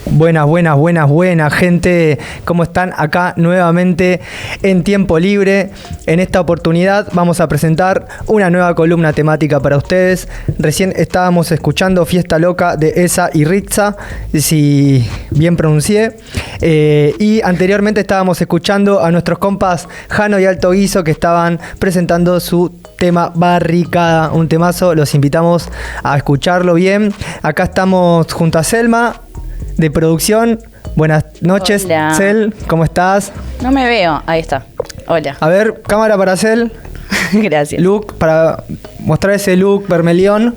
Buenas, gente. ¿Cómo están? Acá nuevamente en Tiempo Libre. En esta oportunidad vamos a presentar una nueva columna temática para ustedes. Recién estábamos escuchando Fiesta Loca de Esa y Ritza, si bien pronuncié. Y anteriormente estábamos escuchando a nuestros compas Jano y Alto Guiso, que estaban presentando su tema Barricada, un temazo. Los invitamos a escucharlo bien. Acá estamos junto a Selma de producción. Buenas noches. Hola. Cel, ¿cómo estás? No me veo. Ahí está. Hola. A ver, cámara para Cel. Gracias. Look, para mostrar ese look vermelión.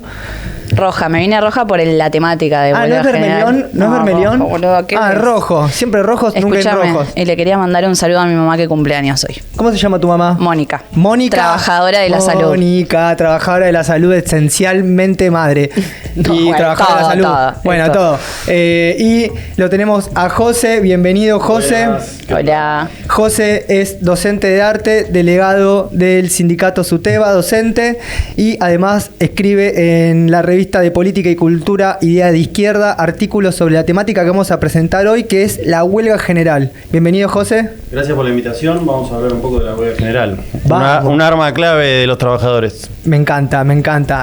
Roja. Me vine roja por la temática de ¿no es vermelión? ¿No es vermelión? Rojo, boludo, ¿qué ves? Rojo. Siempre rojos, nunca en rojos. Y le quería mandar un saludo a mi mamá que cumpleaños hoy. ¿Cómo se llama tu mamá? Mónica. Mónica. Trabajadora de la salud. Mónica, trabajadora de la salud, esencialmente madre. No, y bueno, trabajadora de la salud. todo. Bueno, todo. Y lo tenemos a José. Bienvenido, José. Hola. José es docente de arte, delegado del sindicato SUTEBA, docente, y además escribe en la revista de Política y Cultura Idea de Izquierda artículos sobre la temática que vamos a presentar hoy, que es la huelga general. Bienvenido, José. Gracias por la invitación. Vamos a hablar un poco de la huelga general. Vamos. Un arma clave de los trabajadores. Me encanta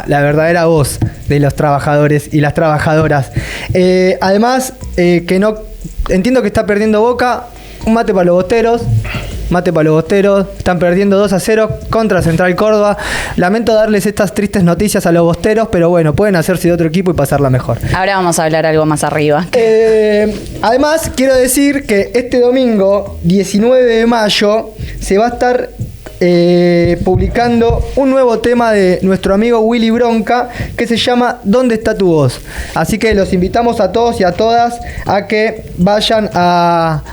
la verdadera voz de los trabajadores y las trabajadoras. Además, que no entiendo que está perdiendo Boca. Un mate para los bosteros. Están perdiendo 2-0 contra Central Córdoba. Lamento darles estas tristes noticias a los bosteros, pero bueno, pueden hacerse de otro equipo y pasarla mejor. Ahora vamos a hablar algo más arriba. Además, quiero decir que este domingo, 19 de mayo, se va a estar publicando un nuevo tema de nuestro amigo Willy Bronca, que se llama ¿Dónde está tu voz? Así que los invitamos a todos y a todas a que vayan a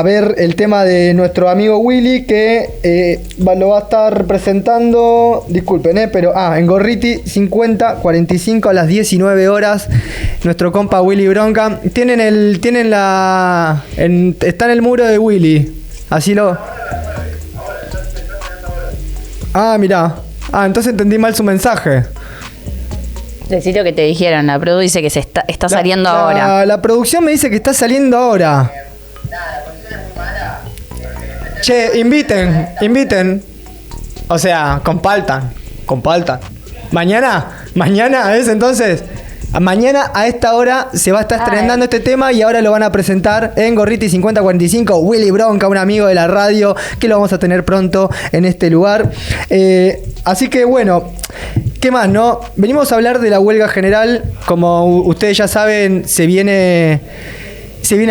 ver el tema de nuestro amigo Willy, que lo va a estar presentando, disculpen, pero en Gorriti 5045 a las 19 horas. Nuestro compa Willy Bronca. Está en el muro de Willy. Así lo... mirá. Entonces entendí mal su mensaje. Decí lo que te dijeron. La produ dice que está saliendo ahora. La producción me dice que está saliendo ahora. Che, inviten. O sea, compartan. Mañana es entonces. Mañana a esta hora se va a estar estrenando este tema y ahora lo van a presentar en Gorriti 5045. Willy Bronca, un amigo de la radio, que lo vamos a tener pronto en este lugar. Así que bueno, ¿qué más, no? Venimos a hablar de la huelga general. Como ustedes ya saben, se viene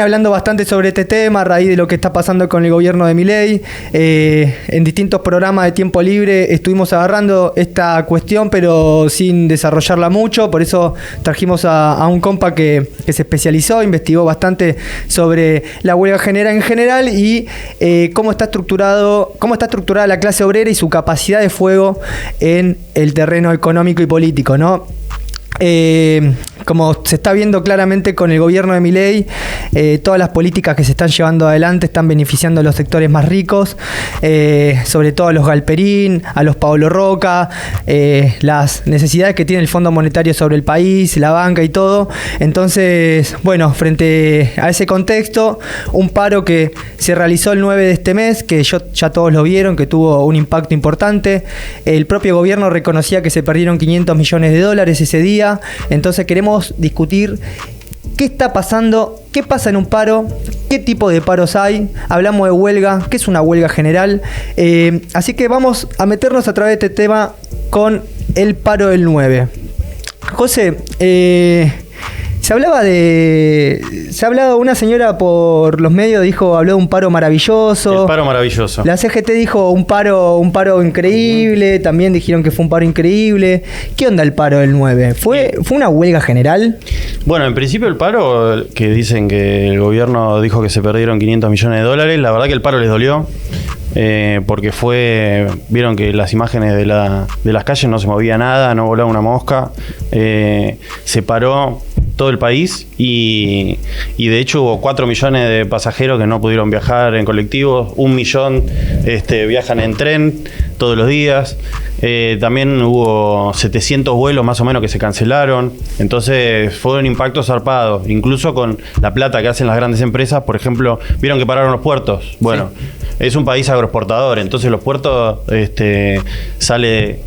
hablando bastante sobre este tema a raíz de lo que está pasando con el gobierno de Milei. En distintos programas de Tiempo Libre estuvimos agarrando esta cuestión, pero sin desarrollarla mucho. Por eso trajimos a un compa que se especializó, investigó bastante sobre la huelga general en general y cómo está estructurada la clase obrera y su capacidad de fuego en el terreno económico y político, ¿no? Como se está viendo claramente con el gobierno de Milei, todas las políticas que se están llevando adelante están beneficiando a los sectores más ricos, sobre todo a los Galperín, a los Paolo Roca, las necesidades que tiene el Fondo Monetario sobre el país, la banca y todo. Entonces, bueno, frente a ese contexto, un paro que se realizó el 9 de este mes, que ya todos lo vieron, que tuvo un impacto importante. El propio gobierno reconocía que se perdieron $500 millones ese día. Entonces queremos discutir qué está pasando, qué pasa en un paro, qué tipo de paros hay. Hablamos de huelga, qué es una huelga general. Así que vamos a meternos a través de este tema con el paro del 9. José, se hablaba una señora por los medios, habló de un paro maravilloso. El paro maravilloso. La CGT dijo un paro increíble, también dijeron que fue un paro increíble. ¿Qué onda el paro del 9? ¿Fue una huelga general? Bueno, en principio el paro, que dicen que el gobierno dijo que se perdieron $500 millones, la verdad que el paro les dolió. porque vieron que las imágenes de las calles no se movía nada, no volaba una mosca, se paró todo el país y de hecho hubo 4 millones de pasajeros que no pudieron viajar en colectivos, 1 millón viajan en tren todos los días, también hubo 700 vuelos más o menos que se cancelaron, entonces fue un impacto zarpado, incluso con la plata que hacen las grandes empresas. Por ejemplo, vieron que pararon los puertos, bueno, sí. Es un país agroexportador, entonces los puertos sale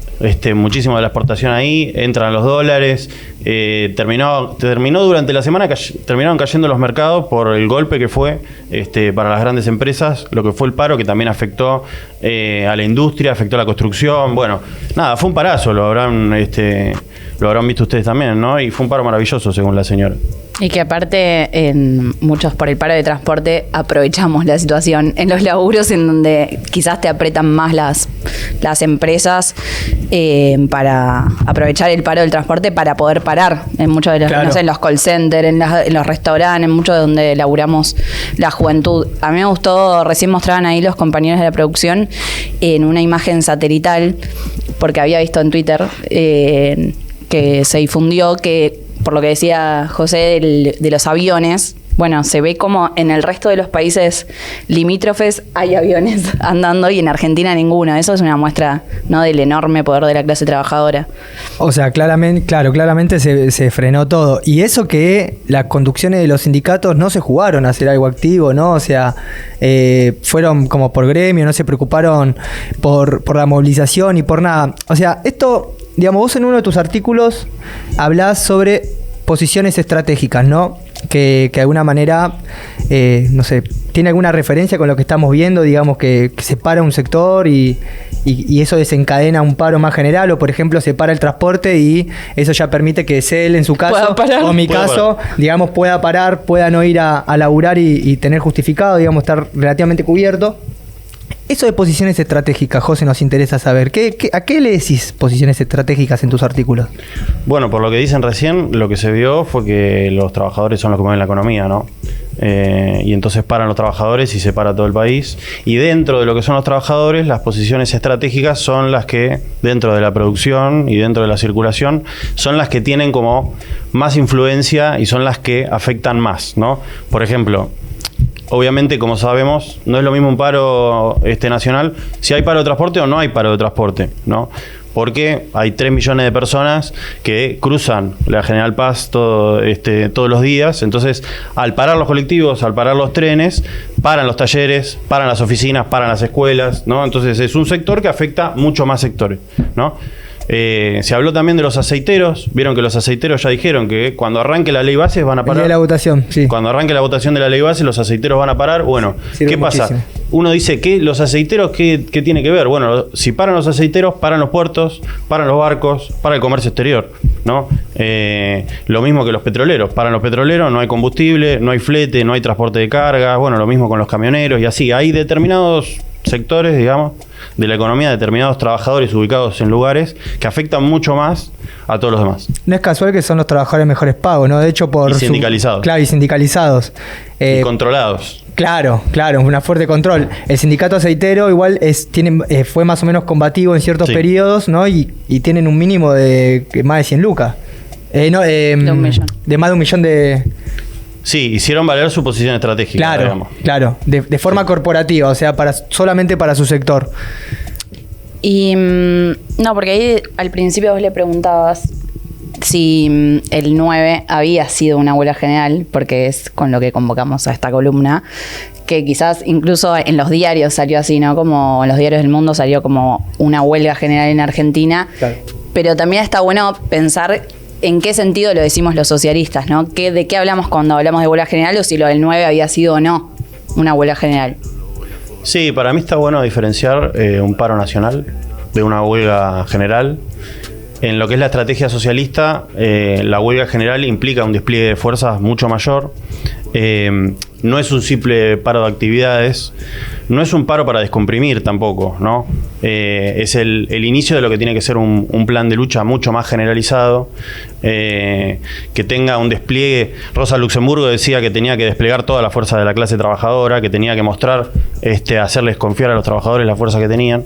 muchísimo de la exportación ahí, entran los dólares, terminó durante la semana, terminaron cayendo los mercados por el golpe que fue para las grandes empresas, lo que fue el paro, que también afectó a la industria, afectó a la construcción, bueno, nada, fue un parazo, lo habrán visto ustedes también, ¿no? Y fue un paro maravilloso, según la señora. Y que aparte, muchos por el paro de transporte aprovechamos la situación en los laburos en donde quizás te apretan más las empresas para aprovechar el paro del transporte para poder parar en muchos de los, claro, no sé, en los call centers, en los restaurantes, en muchos de donde laburamos la juventud. A mí me gustó, recién mostraban ahí los compañeros de la producción en una imagen satelital, porque había visto en Twitter que se difundió que, por lo que decía José de los aviones, bueno, se ve como en el resto de los países limítrofes hay aviones andando y en Argentina ninguno. Eso es una muestra, ¿no?, del enorme poder de la clase trabajadora. O sea, claramente se frenó todo. Y eso que las conducciones de los sindicatos no se jugaron a hacer algo activo, ¿no? O sea, fueron como por gremio, no se preocuparon por la movilización y por nada. O sea, esto, digamos, vos en uno de tus artículos hablás sobre posiciones estratégicas, ¿no? Que de alguna manera, no sé, tiene alguna referencia con lo que estamos viendo, digamos, que se para un sector y eso desencadena un paro más general, o por ejemplo se para el transporte y eso ya permite que él, en su caso, o en mi caso, digamos, pueda parar, pueda no ir a laburar y tener justificado, digamos, estar relativamente cubierto. Eso de posiciones estratégicas, José, nos interesa saber. ¿A qué le decís posiciones estratégicas en tus artículos? Bueno, por lo que dicen recién, lo que se vio fue que los trabajadores son los que mueven la economía, ¿no? Y entonces paran los trabajadores y se para todo el país. Y dentro de lo que son los trabajadores, las posiciones estratégicas son las que, dentro de la producción y dentro de la circulación, son las que tienen como más influencia y son las que afectan más, ¿no? Por ejemplo, obviamente, como sabemos, no es lo mismo un paro nacional si hay paro de transporte o no hay paro de transporte, ¿no? Porque hay 3 millones de personas que cruzan la General Paz todos los días. Entonces, al parar los colectivos, al parar los trenes, paran los talleres, paran las oficinas, paran las escuelas, ¿no? Entonces, es un sector que afecta mucho más sectores, ¿no? Se habló también de los aceiteros. Vieron que los aceiteros ya dijeron que cuando arranque la ley base van a parar. La votación, sí. Cuando arranque la votación de la ley base, los aceiteros van a parar. Bueno, sirve ¿qué pasa? Muchísimo. Uno dice que los aceiteros, ¿qué tiene que ver? Bueno, si paran los aceiteros, paran los puertos, paran los barcos, para el comercio exterior, ¿no? Lo mismo que los petroleros. Paran los petroleros, no hay combustible, no hay flete, no hay transporte de carga. Bueno, lo mismo con los camioneros y así. Hay determinados sectores, digamos, de la economía, determinados trabajadores ubicados en lugares que afectan mucho más a todos los demás. No es casual que son los trabajadores mejores pagos, ¿no? De hecho, por... Y sindicalizados. Claro, y sindicalizados. Y controlados. Claro, una fuerte control. El sindicato aceitero igual fue más o menos combativo en ciertos periodos, ¿no? Y tienen un mínimo de más de 100 lucas. De 1 millón. De más de 1 millón de... Sí, hicieron valer su posición estratégica. Claro, digamos. Claro, de forma corporativa, o sea, solamente para su sector. Y no, porque ahí al principio vos le preguntabas si el 9 había sido una huelga general, porque es con lo que convocamos a esta columna, que quizás incluso en los diarios salió así, ¿no? Como en los diarios del mundo salió como una huelga general en Argentina. Claro. Pero también está bueno pensar en qué sentido lo decimos los socialistas, ¿no? ¿De qué hablamos cuando hablamos de huelga general o si lo del 9 había sido o no una huelga general? Sí, para mí está bueno diferenciar un paro nacional de una huelga general. en lo que es la estrategia socialista, la huelga general implica un despliegue de fuerzas mucho mayor. No es un simple paro de actividades, no es un paro para descomprimir tampoco, ¿no? Es el inicio de lo que tiene que ser un plan de lucha mucho más generalizado, que tenga un despliegue. Rosa Luxemburgo decía que tenía que desplegar toda la fuerza de la clase trabajadora, que tenía que mostrar, hacerles confiar a los trabajadores la fuerza que tenían.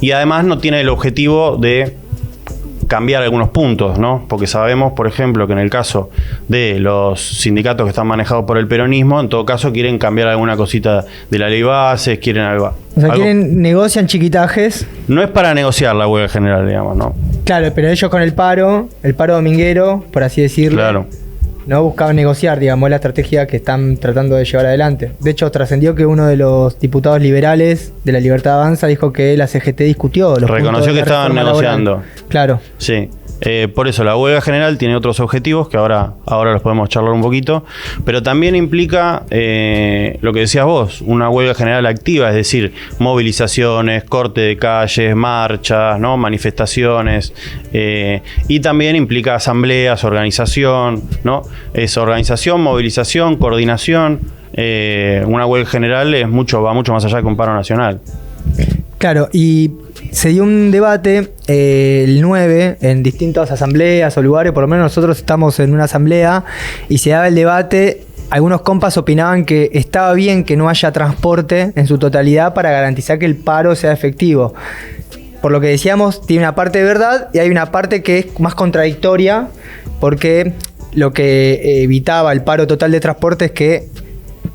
Y además no tiene el objetivo de cambiar algunos puntos, ¿no? Porque sabemos, por ejemplo, que en el caso de los sindicatos que están manejados por el peronismo, en todo caso quieren cambiar alguna cosita de la ley bases, quieren algo. O sea, negocian chiquitajes. No es para negociar la huelga general, digamos, ¿no? Claro, pero ellos con el paro dominguero, por así decirlo. Claro. No buscaban negociar, digamos, la estrategia que están tratando de llevar adelante. De hecho, trascendió que uno de los diputados liberales de la Libertad Avanza dijo que la CGT discutió. Reconoció que estaban negociando. Laboral. Claro. Sí. Por eso la huelga general tiene otros objetivos que ahora los podemos charlar un poquito, pero también implica lo que decías vos, una huelga general activa, es decir, movilizaciones, corte de calles, marchas, ¿no? Manifestaciones, y también implica asambleas, organización, ¿no? Es organización, movilización, coordinación. Una huelga general va mucho más allá que un paro nacional. Claro, y se dio un debate el 9 en distintas asambleas o lugares, por lo menos nosotros estamos en una asamblea y se daba el debate. Algunos compas opinaban que estaba bien que no haya transporte en su totalidad para garantizar que el paro sea efectivo. Por lo que decíamos, tiene una parte de verdad y hay una parte que es más contradictoria, porque lo que evitaba el paro total de transporte es que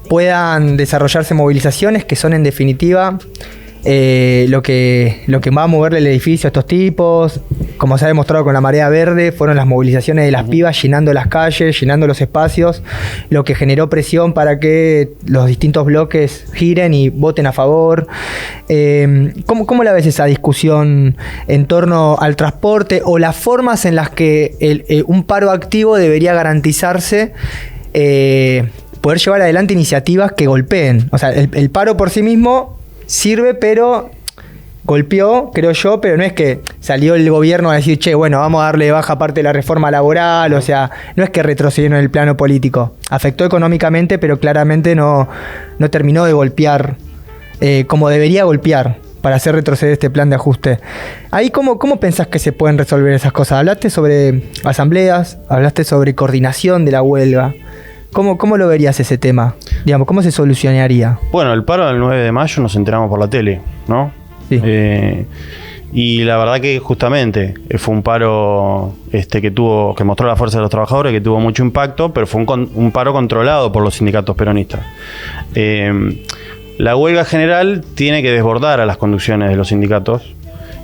puedan desarrollarse movilizaciones que son en definitiva lo que va a moverle el edificio a estos tipos. Como se ha demostrado con la marea verde, fueron las movilizaciones de las pibas llenando las calles, llenando los espacios, lo que generó presión para que los distintos bloques giren y voten a favor. ¿Cómo la ves esa discusión en torno al transporte o las formas en las que un paro activo debería garantizarse, poder llevar adelante iniciativas que golpeen? O sea, el paro por sí mismo sirve, pero golpeó, creo yo, pero no es que salió el gobierno a decir, che, bueno, vamos a darle baja parte de la reforma laboral, o sea, no es que retrocedieron en el plano político. Afectó económicamente, pero claramente no terminó de golpear como debería golpear para hacer retroceder este plan de ajuste. Ahí, ¿cómo pensás que se pueden resolver esas cosas? Hablaste sobre asambleas, hablaste sobre coordinación de la huelga. ¿Cómo lo verías ese tema? Digamos, ¿cómo se solucionaría? Bueno, el paro del 9 de mayo nos enteramos por la tele, ¿no? Sí. Y la verdad que justamente fue un paro que mostró la fuerza de los trabajadores, que tuvo mucho impacto, pero fue un paro controlado por los sindicatos peronistas. La huelga general tiene que desbordar a las conducciones de los sindicatos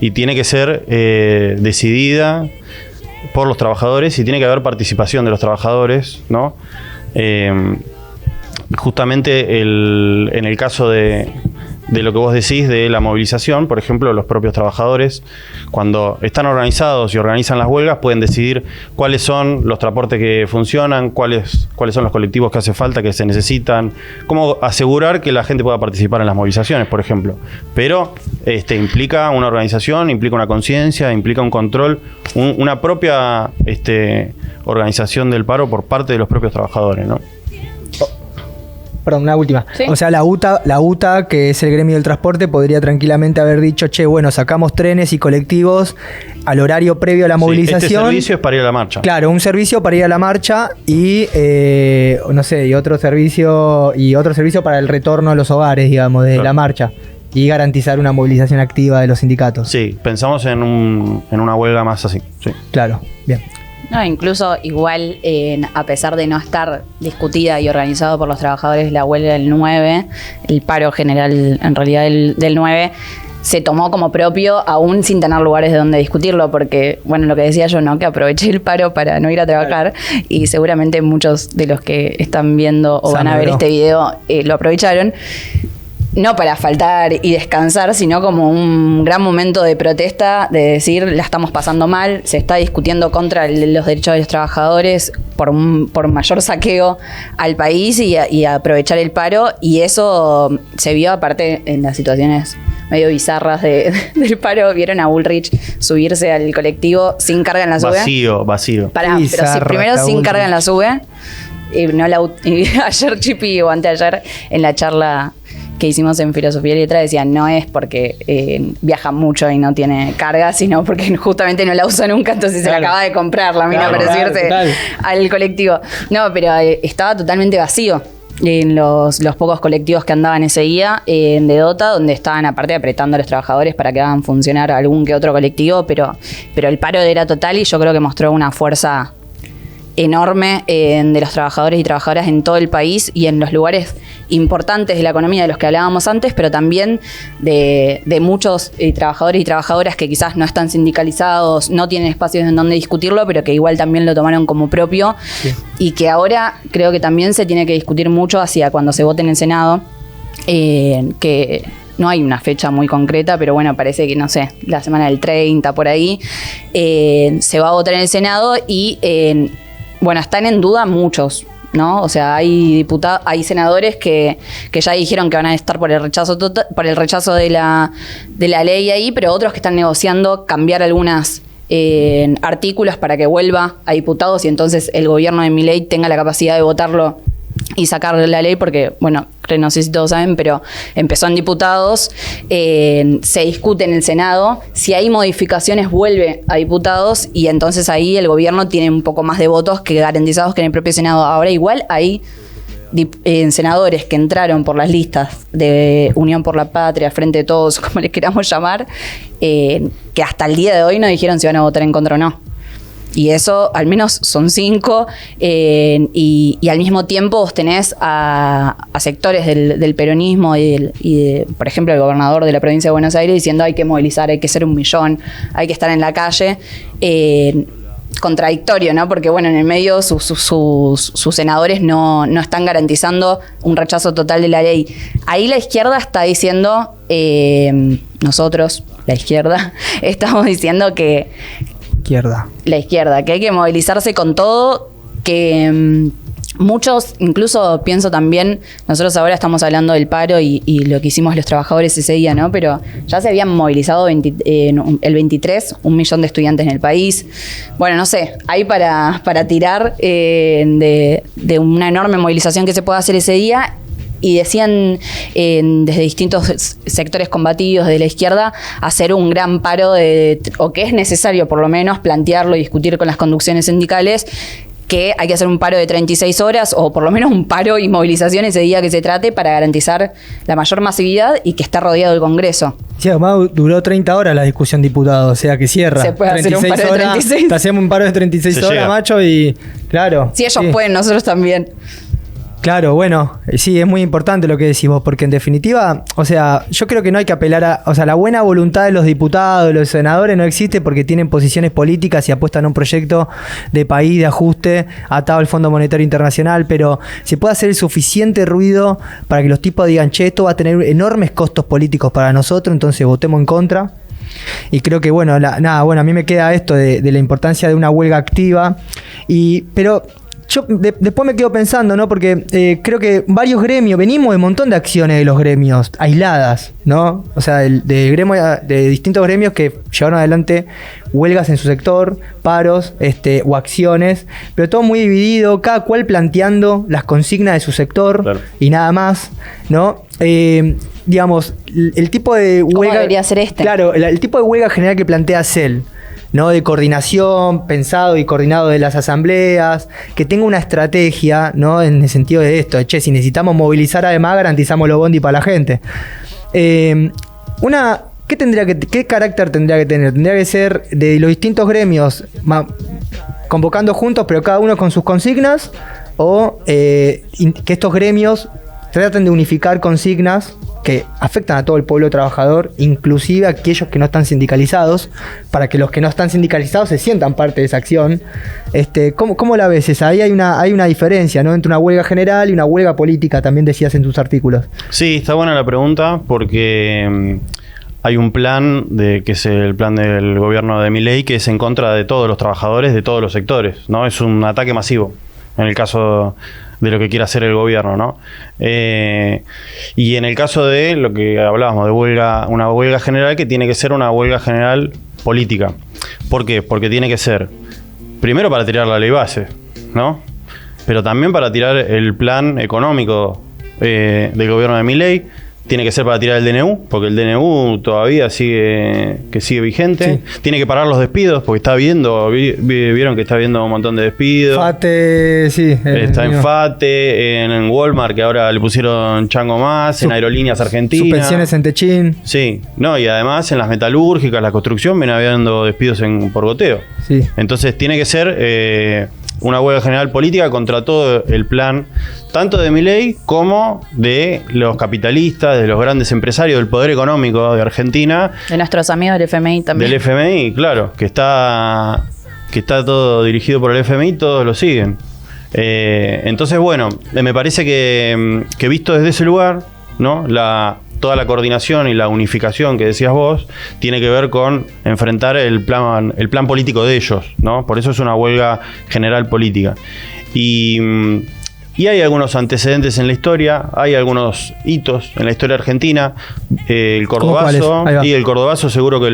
y tiene que ser decidida por los trabajadores y tiene que haber participación de los trabajadores, ¿no? Justamente en el caso de lo que vos decís de la movilización, por ejemplo, los propios trabajadores, cuando están organizados y organizan las huelgas, pueden decidir cuáles son los transportes que funcionan, cuáles son los colectivos que hace falta, que se necesitan, cómo asegurar que la gente pueda participar en las movilizaciones, por ejemplo. Pero implica una organización, implica una conciencia, implica un control, una propia organización del paro por parte de los propios trabajadores, ¿no? Perdón, una última. ¿Sí? O sea, la UTA, que es el gremio del transporte, podría tranquilamente haber dicho, che, bueno, sacamos trenes y colectivos al horario previo a la movilización. Este servicio es para ir a la marcha. Claro, un servicio para ir a la marcha y, y otro servicio para el retorno a los hogares, digamos, de la marcha. Y garantizar una movilización activa de los sindicatos. Sí, pensamos en una huelga más así. Sí. Claro, bien. No, incluso igual, a pesar de no estar discutida y organizado por los trabajadores la huelga del 9, el paro general en realidad del 9, se tomó como propio aún sin tener lugares de donde discutirlo, porque, bueno, lo que decía yo, ¿no? Que aproveché el paro para no ir a trabajar y seguramente muchos de los que están viendo o van a ver este video lo aprovecharon. No para faltar y descansar, sino como un gran momento de protesta, de decir, la estamos pasando mal, se está discutiendo contra los derechos de los trabajadores por mayor saqueo al país y aprovechar el paro, y eso se vio aparte en las situaciones medio bizarras del paro. ¿Vieron a Bullrich subirse al colectivo sin carga en la SUBE? Vacío. Pará, pero primero sin carga en la SUBE. Y ayer Chipi o anteayer en la charla que hicimos en Filosofía y Letra decían no es porque viaja mucho y no tiene carga, sino porque justamente no la usa nunca, entonces se la acaba de comprar la mina para subirse al colectivo. No, pero estaba totalmente vacío en los pocos colectivos que andaban ese día de Dota, donde estaban aparte apretando a los trabajadores para que hagan funcionar algún que otro colectivo, pero el paro era total y yo creo que mostró una fuerza enorme de los trabajadores y trabajadoras en todo el país y en los lugares importantes de la economía de los que hablábamos antes, pero también de muchos trabajadores y trabajadoras que quizás no están sindicalizados, no tienen espacios en donde discutirlo, pero que igual también lo tomaron como propio y que ahora creo que también se tiene que discutir mucho hacia cuando se vote en el Senado, que no hay una fecha muy concreta, pero bueno, parece que, no sé, la semana del 30 por ahí, se va a votar en el Senado y bueno, están en duda muchos, ¿no? O sea, hay senadores que ya dijeron que van a estar por el rechazo de la ley ahí, pero otros que están negociando cambiar algunos artículos para que vuelva a diputados y entonces el gobierno de Milei tenga la capacidad de votarlo y sacar la ley, porque, bueno, no sé si todos saben, pero empezó en diputados, se discute en el Senado, si hay modificaciones vuelve a diputados y entonces ahí el gobierno tiene un poco más de votos que garantizados que en el propio Senado. Ahora igual hay senadores que entraron por las listas de Unión por la Patria, Frente de Todos, como les queramos llamar, que hasta el día de hoy no dijeron si van a votar en contra o no. Y eso, al menos son 5, y al mismo tiempo vos tenés a sectores del peronismo y por ejemplo, el gobernador de la provincia de Buenos Aires diciendo hay que movilizar, hay que ser 1 millón, hay que estar en la calle. Contradictorio, ¿no? Porque, bueno, en el medio sus senadores no están garantizando un rechazo total de la ley. Ahí la izquierda está diciendo, nosotros, la izquierda, estamos diciendo que la izquierda, que hay que movilizarse con todo, que muchos, incluso pienso también, nosotros ahora estamos hablando del paro y lo que hicimos los trabajadores ese día, ¿no? Pero ya se habían movilizado el 23, 1 millón de estudiantes en el país. Bueno, no sé, hay para tirar de una enorme movilización que se puede hacer ese día. Y decían desde distintos sectores combativos de la izquierda hacer un gran paro, o que es necesario por lo menos plantearlo y discutir con las conducciones sindicales, que hay que hacer un paro de 36 horas o por lo menos un paro y movilización ese día que se trate para garantizar la mayor masividad y que esté rodeado el Congreso. Sí, además duró 30 horas la discusión diputado, o sea que cierra. Se puede hacer un paro de 36. Hacemos un paro de 36 horas, llega. Macho, y claro. Si ellos pueden, nosotros también. Claro, bueno, sí, es muy importante lo que decís vos, porque en definitiva, o sea, yo creo que no hay que apelar o sea, la buena voluntad de los diputados, de los senadores no existe porque tienen posiciones políticas y apuestan a un proyecto de país, de ajuste, atado al Fondo Monetario Internacional, pero se puede hacer el suficiente ruido para que los tipos digan, che, esto va a tener enormes costos políticos para nosotros, entonces votemos en contra. Y creo que, bueno, a mí me queda esto de la importancia de una huelga activa, pero... Yo después me quedo pensando, ¿no? Porque creo que varios gremios, venimos de un montón de acciones de los gremios, aisladas, ¿no? O sea, de distintos gremios que llevaron adelante huelgas en su sector, paros o acciones, pero todo muy dividido, cada cual planteando las consignas de su sector, claro, y nada más, ¿no? Digamos, el tipo de huelga... ¿Cómo debería ser este? Claro, el tipo de huelga general que plantea CEL, ¿no? De coordinación, pensado y coordinado de las asambleas, que tenga una estrategia, ¿no? En el sentido de esto, che, si necesitamos movilizar, además garantizamos los bondi para la gente. ¿Qué carácter tendría que tener? Tendría que ser de los distintos gremios convocando juntos, pero cada uno con sus consignas, o que estos gremios traten de unificar consignas que afectan a todo el pueblo trabajador, inclusive a aquellos que no están sindicalizados, para que los que no están sindicalizados se sientan parte de esa acción. ¿Cómo la ves esa? Ahí hay una diferencia, ¿no? Entre una huelga general y una huelga política, también decías en tus artículos. Sí, está buena la pregunta, porque hay un plan, que es el plan del gobierno de Milei, que es en contra de todos los trabajadores de todos los sectores, ¿no? Es un ataque masivo. En el caso de lo que quiere hacer el gobierno, ¿no? Y en el caso de lo que hablábamos de huelga, una huelga general, que tiene que ser una huelga general política. ¿Por qué? Porque tiene que ser, primero, para tirar la ley base, ¿no? Pero también para tirar el plan económico del gobierno de Milei. Tiene que ser para tirar el DNU, porque el DNU todavía sigue vigente. Sí. Tiene que parar los despidos, porque vieron que está habiendo un montón de despidos. FATE, sí. Está en FATE, en Walmart, que ahora le pusieron chango más, en Aerolíneas Argentinas. Suspensiones en Techín. Sí, no, y además en las metalúrgicas, la construcción, viene habiendo despidos por goteo. Sí. Entonces tiene que ser una huelga general política contra todo el plan, tanto de Milei como de los capitalistas, de los grandes empresarios, del poder económico de Argentina. De nuestros amigos del FMI también. Del FMI, claro, que está todo dirigido por el FMI, todos lo siguen. Entonces, bueno, me parece que visto desde ese lugar, ¿no? Toda la coordinación y la unificación que decías vos tiene que ver con enfrentar el plan político de ellos, ¿no? Por eso es una huelga general política. Y hay algunos antecedentes en la historia, hay algunos hitos en la historia argentina. El Cordobazo, y el Cordobazo seguro que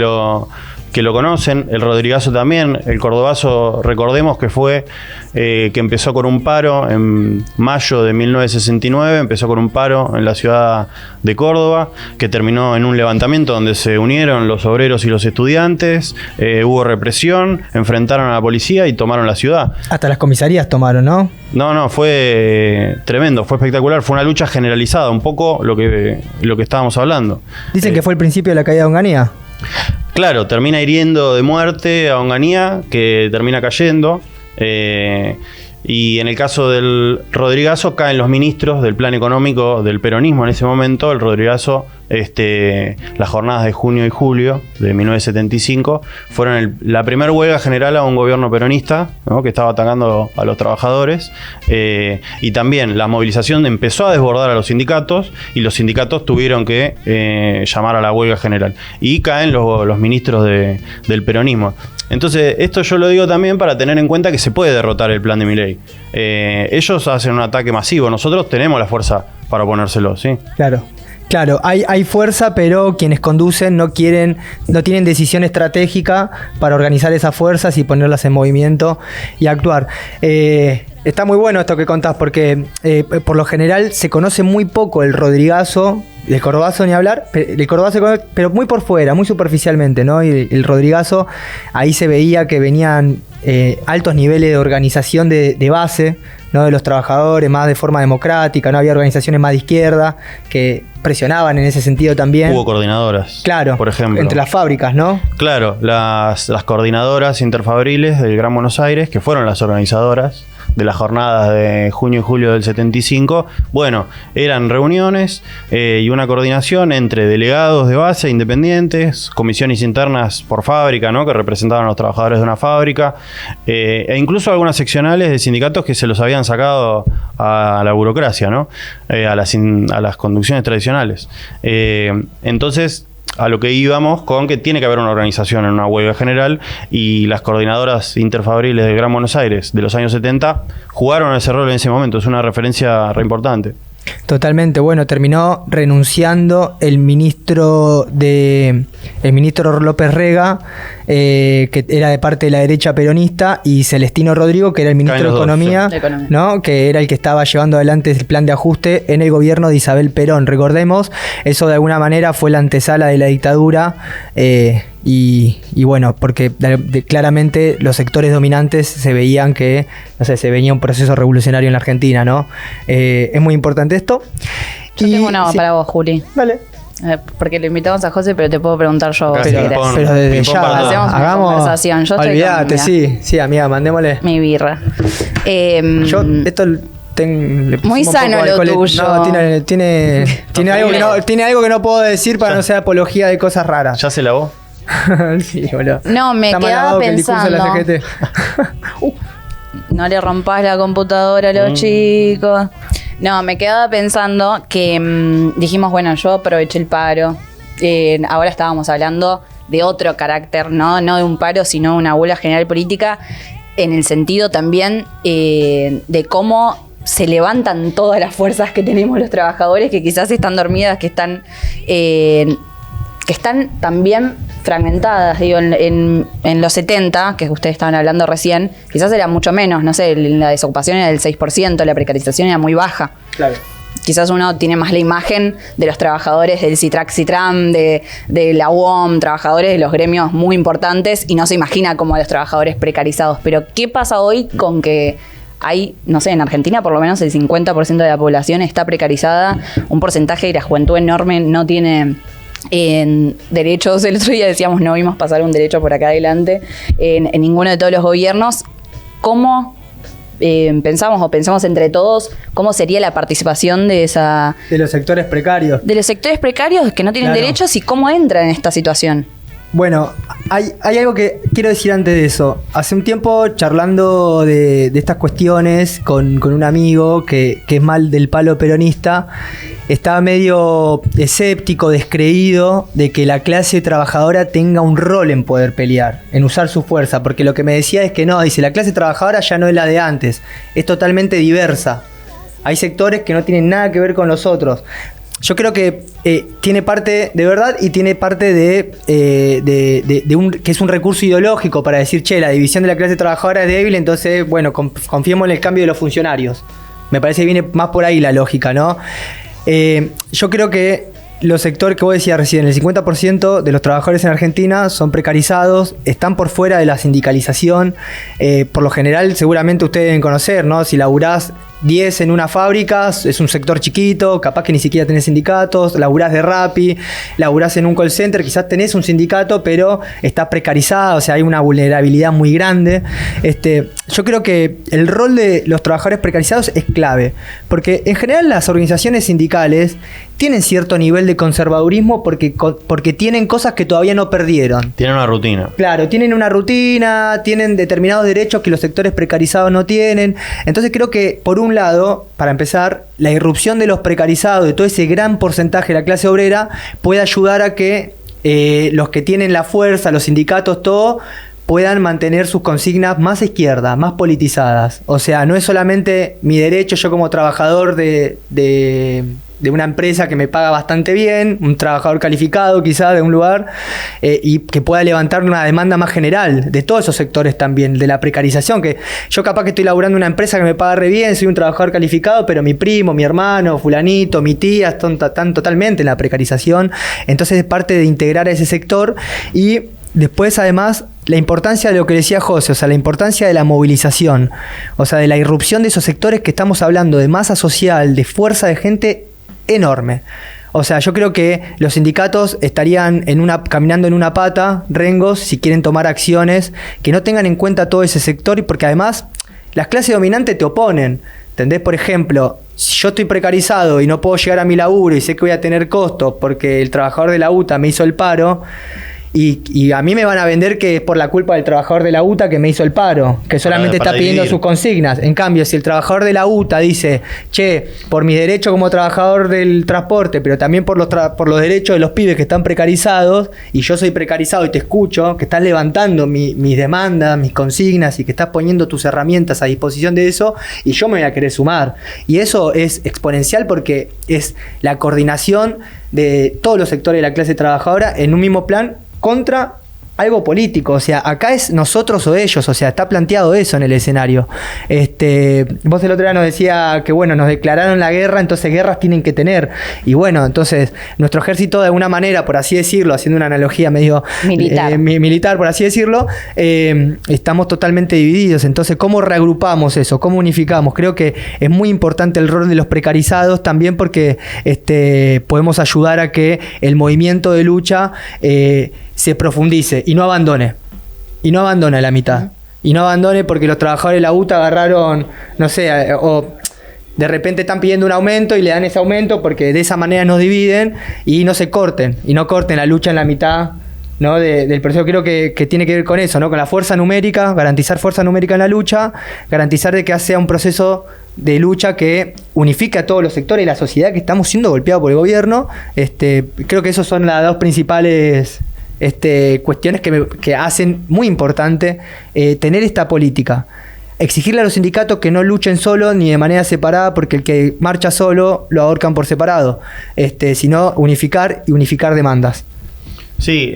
lo conocen, el Rodrigazo también. El Cordobazo, recordemos que fue que empezó con un paro en mayo de 1969, empezó con un paro en la ciudad de Córdoba, que terminó en un levantamiento donde se unieron los obreros y los estudiantes, hubo represión, enfrentaron a la policía y tomaron la ciudad. Hasta las comisarías tomaron, ¿no? No, fue tremendo, fue espectacular, fue una lucha generalizada, un poco lo que estábamos hablando. Dicen que fue el principio de la caída de Onganía. Claro, termina hiriendo de muerte a Onganía, que termina cayendo. Y en el caso del Rodrigazo caen los ministros del plan económico del peronismo en ese momento. El Rodrigazo, las jornadas de junio y julio de 1975 fueron la primera huelga general a un gobierno peronista, ¿no? Que estaba atacando a los trabajadores. Y también la movilización empezó a desbordar a los sindicatos y los sindicatos tuvieron que llamar a la huelga general. Y caen los ministros del peronismo. Entonces, esto yo lo digo también para tener en cuenta que se puede derrotar el plan de Milei. Ellos hacen un ataque masivo, nosotros tenemos la fuerza para oponérselo, ¿sí? Claro, hay fuerza, pero quienes conducen no tienen decisión estratégica para organizar esas fuerzas y ponerlas en movimiento y actuar. Está muy bueno esto que contás, porque por lo general se conoce muy poco el Rodrigazo, el Cordobazo ni hablar, el Cordobazo, pero muy por fuera, muy superficialmente, ¿no? Y el Rodrigazo, ahí se veía que venían altos niveles de organización de base, ¿no? De los trabajadores, más de forma democrática, no había organizaciones más de izquierda que presionaban en ese sentido también. Hubo coordinadoras, claro, por ejemplo. Entre las fábricas, ¿no? Claro, las coordinadoras interfabriles del Gran Buenos Aires, que fueron las organizadoras de las jornadas de junio y julio del 75, bueno, eran reuniones y una coordinación entre delegados de base independientes, comisiones internas por fábrica, ¿no? Que representaban a los trabajadores de una fábrica, e incluso algunas seccionales de sindicatos que se los habían sacado a la burocracia, ¿no? A las conducciones tradicionales. Entonces, a lo que íbamos con que tiene que haber una organización en una huelga general, y las coordinadoras interfabriles del Gran Buenos Aires de los años 70 jugaron ese rol en ese momento. Es una referencia re importante. Totalmente. Bueno, terminó renunciando el ministro López Rega, que era de parte de la derecha peronista, y Celestino Rodrigo, que era el ministro de Economía, ¿no? Que era el que estaba llevando adelante el plan de ajuste en el gobierno de Isabel Perón. Recordemos, eso de alguna manera fue la antesala de la dictadura, y bueno, porque claramente los sectores dominantes se veían que, no sé, se venía un proceso revolucionario en la Argentina, ¿no? Es muy importante esto. Yo tengo una para vos, Juli. Vale. Porque lo invitamos a José, pero te puedo preguntar yo. Pero desde ya hacemos una conversación. Yo olvídate, sí, amiga, mandémosle. Mi birra. Yo esto muy sano lo tuyo. No, tiene algo que no puedo decir para no ser apología de cosas raras. ¿Ya se lavó? Sí, boludo. No, me quedaba pensando. No le rompas la computadora a los chicos. No, me quedaba pensando que dijimos, bueno, yo aproveché el paro. Ahora estábamos hablando de otro carácter, ¿no? No de un paro, sino una huelga general política, en el sentido también de cómo se levantan todas las fuerzas que tenemos los trabajadores, que quizás están dormidas, que están también fragmentadas. Digo, en los 70, que ustedes estaban hablando recién, quizás era mucho menos, no sé, la desocupación era del 6%, la precarización era muy baja. Claro. Quizás uno tiene más la imagen de los trabajadores del Citrac-Citram, de la UOM, trabajadores de los gremios muy importantes, y no se imagina como a los trabajadores precarizados. Pero ¿qué pasa hoy con que hay, no sé, en Argentina por lo menos el 50% de la población está precarizada, un porcentaje de la juventud enorme no tiene derechos? El otro día decíamos, no vimos pasar un derecho por acá adelante en ninguno de todos los gobiernos. ¿Cómo pensamos entre todos cómo sería la participación de los sectores precarios? De los sectores precarios que no tienen derechos, y cómo entran en esta situación. Bueno, hay algo que quiero decir antes de eso. Hace un tiempo, charlando de estas cuestiones con un amigo que es mal del palo peronista, estaba medio escéptico, descreído de que la clase trabajadora tenga un rol en poder pelear, en usar su fuerza, porque lo que me decía es que no, dice, la clase trabajadora ya no es la de antes, es totalmente diversa. Hay sectores que no tienen nada que ver con los otros. Yo creo que tiene parte de verdad y tiene parte de que es un recurso ideológico para decir, che, la división de la clase trabajadora es débil, entonces, bueno, confiemos en el cambio de los funcionarios. Me parece que viene más por ahí la lógica, ¿no? Yo creo que los sectores que vos decías recién, el 50% de los trabajadores en Argentina son precarizados, están por fuera de la sindicalización. Por lo general, seguramente ustedes deben conocer, ¿no? Si laburás 10 en una fábrica, es un sector chiquito, capaz que ni siquiera tenés sindicatos, laburás de Rappi, laburás en un call center, quizás tenés un sindicato, pero estás precarizado, o sea, hay una vulnerabilidad muy grande. Yo creo que el rol de los trabajadores precarizados es clave, porque en general las organizaciones sindicales tienen cierto nivel de conservadurismo porque tienen cosas que todavía no perdieron. Tienen una rutina. Claro, tienen una rutina, tienen determinados derechos que los sectores precarizados no tienen. Entonces creo que, por un lado, para empezar, la irrupción de los precarizados, de todo ese gran porcentaje de la clase obrera, puede ayudar a que los que tienen la fuerza, los sindicatos, todo, puedan mantener sus consignas más a izquierda, más politizadas. O sea, no es solamente mi derecho, yo como trabajador de una empresa que me paga bastante bien, un trabajador calificado quizá de un lugar, y que pueda levantar una demanda más general de todos esos sectores también, de la precarización, que yo capaz que estoy laburando en una empresa que me paga re bien, soy un trabajador calificado, pero mi primo, mi hermano, fulanito, mi tía están totalmente en la precarización. Entonces es parte de integrar a ese sector. Y después, además, la importancia de lo que decía José, o sea, la importancia de la movilización, o sea, de la irrupción de esos sectores que estamos hablando, de masa social, de fuerza de gente enorme. O sea, yo creo que los sindicatos estarían caminando en una pata, rengos, si quieren tomar acciones que no tengan en cuenta todo ese sector, y porque además las clases dominantes te oponen. ¿Entendés? Por ejemplo, si yo estoy precarizado y no puedo llegar a mi laburo y sé que voy a tener costos porque el trabajador de la UTA me hizo el paro, y a mí me van a vender que es por la culpa del trabajador de la UTA que me hizo el paro, que solamente está pidiendo sus consignas. En cambio, si el trabajador de la UTA dice, che, por mis derechos como trabajador del transporte, pero también por los derechos de los pibes que están precarizados, y yo soy precarizado y te escucho, que estás levantando mis demandas, mis consignas, y que estás poniendo tus herramientas a disposición de eso, y yo me voy a querer sumar. Y eso es exponencial porque es la coordinación de todos los sectores de la clase trabajadora en un mismo plan contra algo político. O sea, acá es nosotros o ellos, o sea, está planteado eso en el escenario. Vos el otro día nos decía que, bueno, nos declararon la guerra, entonces guerras tienen que tener. Y bueno, entonces nuestro ejército, de alguna manera, por así decirlo, haciendo una analogía medio militar, por así decirlo, estamos totalmente divididos. Entonces, ¿cómo reagrupamos eso? ¿Cómo unificamos? Creo que es muy importante el rol de los precarizados también, porque podemos ayudar a que el movimiento de lucha se profundice y no abandone. Y no abandone a la mitad. Y no abandone porque los trabajadores de la UTA agarraron, no sé, o de repente están pidiendo un aumento y le dan ese aumento porque de esa manera nos dividen, y no se corten. Y no corten la lucha en la mitad, ¿no? Del proceso. Creo que tiene que ver con eso, ¿no? Con la fuerza numérica, garantizar fuerza numérica en la lucha, garantizar de que sea un proceso de lucha que unifique a todos los sectores de la sociedad que estamos siendo golpeados por el gobierno. Creo que esos son las dos principales cuestiones que hacen muy importante tener esta política. exigirle a los sindicatos que no luchen solo ni de manera separada, porque el que marcha solo lo ahorcan por separado, sino unificar y unificar demandas. Sí,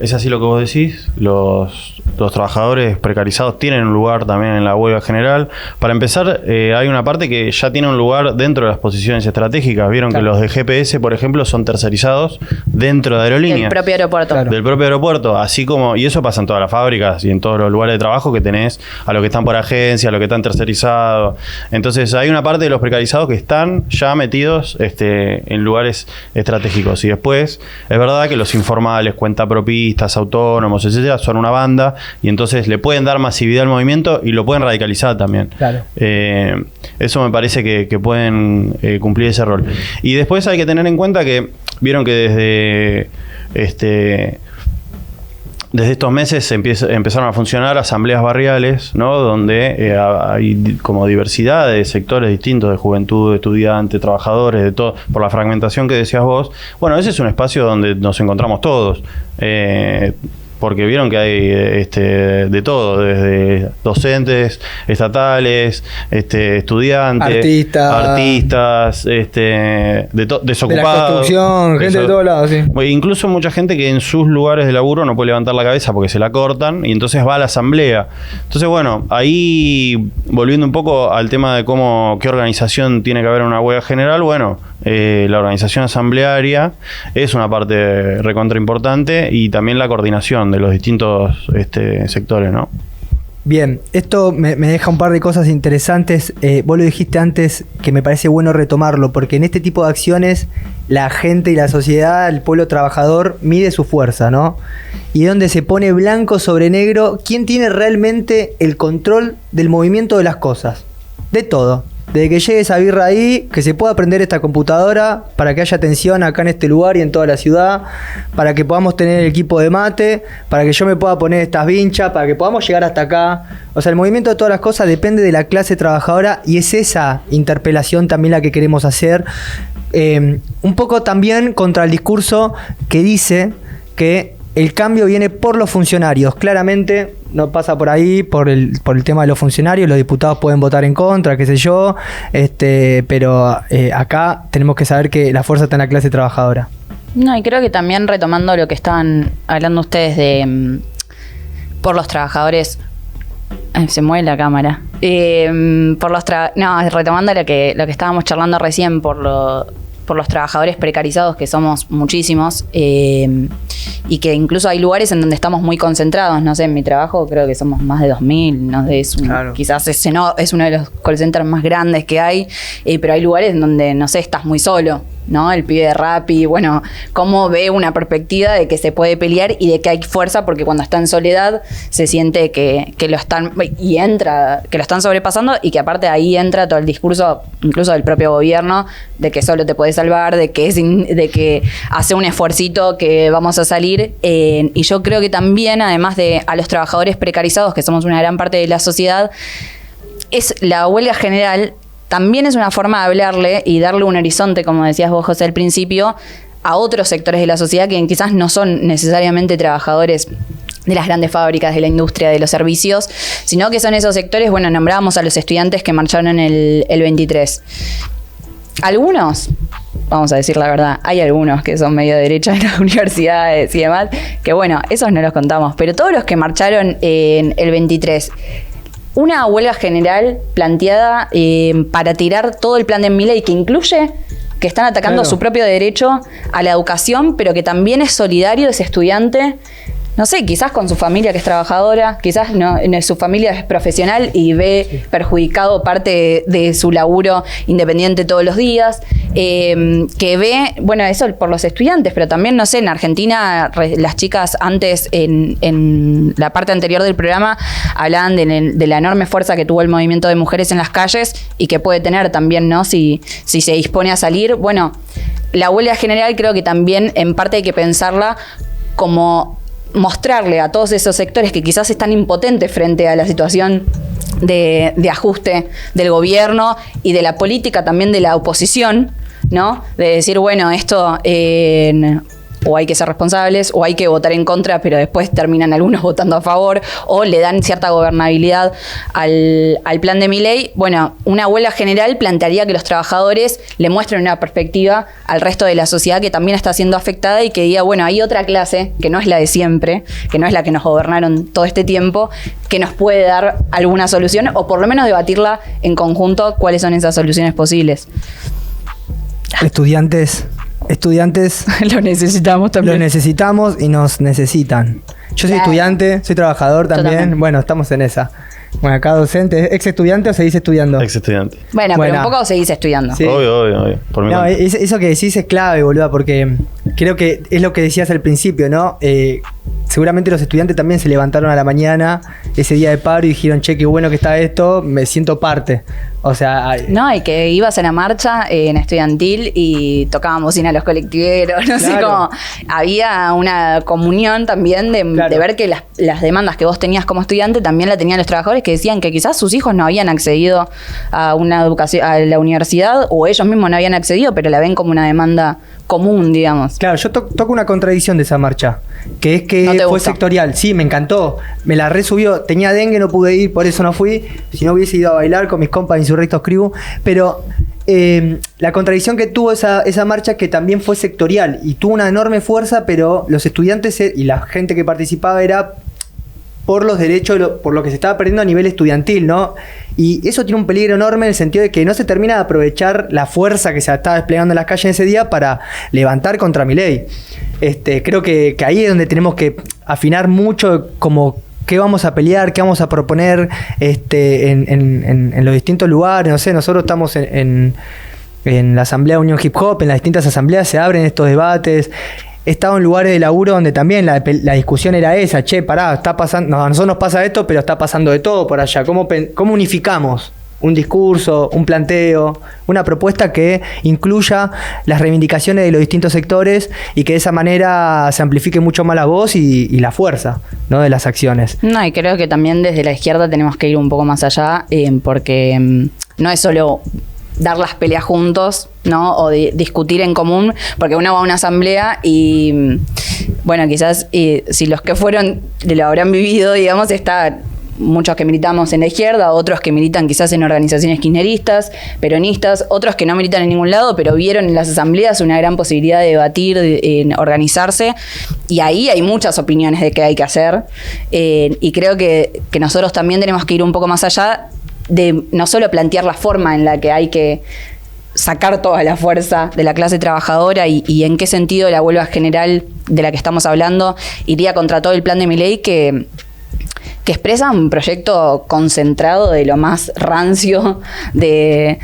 es así lo que vos decís. Los trabajadores precarizados tienen un lugar también en la huelga general. Para empezar, hay una parte que ya tiene un lugar dentro de las posiciones estratégicas. Vieron que los de GPS, por ejemplo, son tercerizados dentro de aerolíneas. Del propio aeropuerto. Claro. Del propio aeropuerto, así como, y eso pasa en todas las fábricas y en todos los lugares de trabajo que tenés a los que están por agencia, a los que están tercerizados. Entonces hay una parte de los precarizados que están ya metidos en lugares estratégicos. Y después, es verdad que los informales, cuentapropistas, autónomos, etcétera, son una banda y entonces le pueden dar masividad al movimiento y lo pueden radicalizar también. Claro. Eso me parece que pueden cumplir ese rol. Y después hay que tener en cuenta que vieron que desde estos meses empezaron a funcionar asambleas barriales, ¿no? Donde hay como diversidad de sectores distintos, de juventud, de estudiantes, trabajadores, de todo, por la fragmentación que decías vos. Bueno, ese es un espacio donde nos encontramos todos. Porque vieron que hay de todo, desde docentes estatales, estudiantes, artistas, desocupados. De la construcción, gente de todos lados, sí. Incluso mucha gente que en sus lugares de laburo no puede levantar la cabeza porque se la cortan y entonces va a la asamblea. Entonces, bueno, ahí volviendo un poco al tema de qué organización tiene que haber en una huelga general, bueno, la organización asamblearia es una parte recontra importante y también la coordinación de los distintos sectores, ¿no? Bien, esto me deja un par de cosas interesantes. Vos lo dijiste antes, que me parece bueno retomarlo, porque en este tipo de acciones la gente y la sociedad, el pueblo trabajador, mide su fuerza, ¿no? Y donde se pone blanco sobre negro quién tiene realmente el control del movimiento de las cosas. De todo. Desde que llegue esa birra ahí, que se pueda prender esta computadora para que haya atención acá en este lugar y en toda la ciudad, para que podamos tener el equipo de mate, para que yo me pueda poner estas vinchas, para que podamos llegar hasta acá. O sea, el movimiento de todas las cosas depende de la clase trabajadora y es esa interpelación también la que queremos hacer. Un poco también contra el discurso que dice que el cambio viene por los funcionarios. Claramente no pasa por ahí, por el tema de los funcionarios. Los diputados pueden votar en contra, qué sé yo, pero acá tenemos que saber que la fuerza está en la clase trabajadora. No, y creo que también retomando lo que estaban hablando ustedes de por los trabajadores. Ay, se mueve la cámara. Retomando lo que estábamos charlando recién por los trabajadores precarizados, que somos muchísimos, y que incluso hay lugares en donde estamos muy concentrados. No sé, en mi trabajo creo que somos más de 2.000, no sé, claro. Quizás es uno de los call centers más grandes que hay, pero hay lugares en donde, no sé, estás muy solo, ¿no? El pibe de Rappi, bueno, cómo ve una perspectiva de que se puede pelear y de que hay fuerza, porque cuando está en soledad se siente que lo están que lo están sobrepasando, y que aparte ahí entra todo el discurso incluso del propio gobierno de que solo te puedes salvar, de que hace un esfuercito que vamos a salir, y yo creo que también, además de a los trabajadores precarizados, que somos una gran parte de la sociedad, es la huelga general. También es una forma de hablarle y darle un horizonte, como decías vos, José, al principio, a otros sectores de la sociedad que quizás no son necesariamente trabajadores de las grandes fábricas, de la industria, de los servicios, sino que son esos sectores. Bueno, nombrábamos a los estudiantes que marcharon el 23. Algunos, vamos a decir la verdad, hay algunos que son medio derecha en las universidades y demás, que bueno, esos no los contamos, pero todos los que marcharon en el 23... Una huelga general planteada para tirar todo el plan de Milei, que incluye que están atacando su propio derecho a la educación, pero que también es solidario ese estudiante, no sé, quizás con su familia que es trabajadora, quizás no, su familia es profesional y ve perjudicado parte de su laburo independiente todos los días, que ve, bueno, eso por los estudiantes, pero también, no sé, en Argentina las chicas antes, en la parte anterior del programa, hablaban de la enorme fuerza que tuvo el movimiento de mujeres en las calles y que puede tener también, ¿no? Si se dispone a salir. Bueno, la huelga general creo que también en parte hay que pensarla como mostrarle a todos esos sectores que quizás están impotentes frente a la situación de ajuste del gobierno y de la política también de la oposición, ¿no? De decir, bueno, esto o hay que ser responsables, o hay que votar en contra, pero después terminan algunos votando a favor, o le dan cierta gobernabilidad al plan de Milei. Bueno, una huelga general plantearía que los trabajadores le muestren una perspectiva al resto de la sociedad que también está siendo afectada y que diga, bueno, hay otra clase que no es la de siempre, que no es la que nos gobernaron todo este tiempo, que nos puede dar alguna solución o por lo menos debatirla en conjunto cuáles son esas soluciones posibles. Estudiantes Lo necesitamos también. lo necesitamos y nos necesitan. Yo soy Claro. estudiante, soy trabajador también. también. Bueno, estamos en esa. Bueno, acá docente, ¿ex estudiante o seguís estudiando? Ex estudiante. Bueno, Bueno. pero un poco seguís estudiando. Sí. Obvio. Por mi No, cuenta. eso que decís es clave, boluda, porque creo que es lo que decías al principio, ¿no? Seguramente los estudiantes también se levantaron a la mañana ese día de paro y dijeron, che, qué bueno que está esto, me siento parte. O sea, No, y que ibas a la marcha en estudiantil y tocaban bocina a los colectiveros, no sé Claro. cómo. Había una comunión también de Claro. ver que las demandas que vos tenías como estudiante también la tenían los trabajadores que decían que quizás sus hijos no habían accedido a una educación, a la universidad, o ellos mismos no habían accedido, pero la ven como una demanda común, digamos. claro, yo toco una contradicción de esa marcha, que es que ¿No te fue gusta? sectorial. Sí, me encantó, me la resubió. Tenía dengue, no pude ir, por eso no fui. Si no hubiese ido a bailar con mis compas Insurrectos Crew, pero... la contradicción que tuvo esa marcha es que también fue sectorial y tuvo una enorme fuerza, pero los estudiantes y la gente que participaba era por los derechos, por lo que se estaba perdiendo a nivel estudiantil, ¿no? Y eso tiene un peligro enorme en el sentido de que no se termina de aprovechar la fuerza que se estaba desplegando en las calles ese día para levantar contra Milei. Creo que ahí es donde tenemos que afinar mucho como qué vamos a pelear, qué vamos a proponer en los distintos lugares. No sé, nosotros estamos en la Asamblea Unión Hip Hop, en las distintas asambleas se abren estos debates. He estado en lugares de laburo donde también la discusión era esa, che, pará, está pasando, a nosotros nos pasa esto, pero está pasando de todo por allá. ¿Cómo unificamos un discurso, un planteo, una propuesta que incluya las reivindicaciones de los distintos sectores y que de esa manera se amplifique mucho más la voz y la fuerza, ¿no?, de las acciones? No, y creo que también desde la izquierda tenemos que ir un poco más allá, porque no es solo dar las peleas juntos, ¿no? O discutir en común, porque uno va a una asamblea y, bueno, quizás si los que fueron lo habrán vivido, digamos, está muchos que militamos en la izquierda, otros que militan quizás en organizaciones kirchneristas, peronistas, otros que no militan en ningún lado, pero vieron en las asambleas una gran posibilidad de debatir, en organizarse, y ahí hay muchas opiniones de qué hay que hacer, y creo que nosotros también tenemos que ir un poco más allá de no solo plantear la forma en la que hay que sacar toda la fuerza de la clase trabajadora y en qué sentido la huelga general de la que estamos hablando iría contra todo el plan de Milei que expresa un proyecto concentrado de lo más rancio de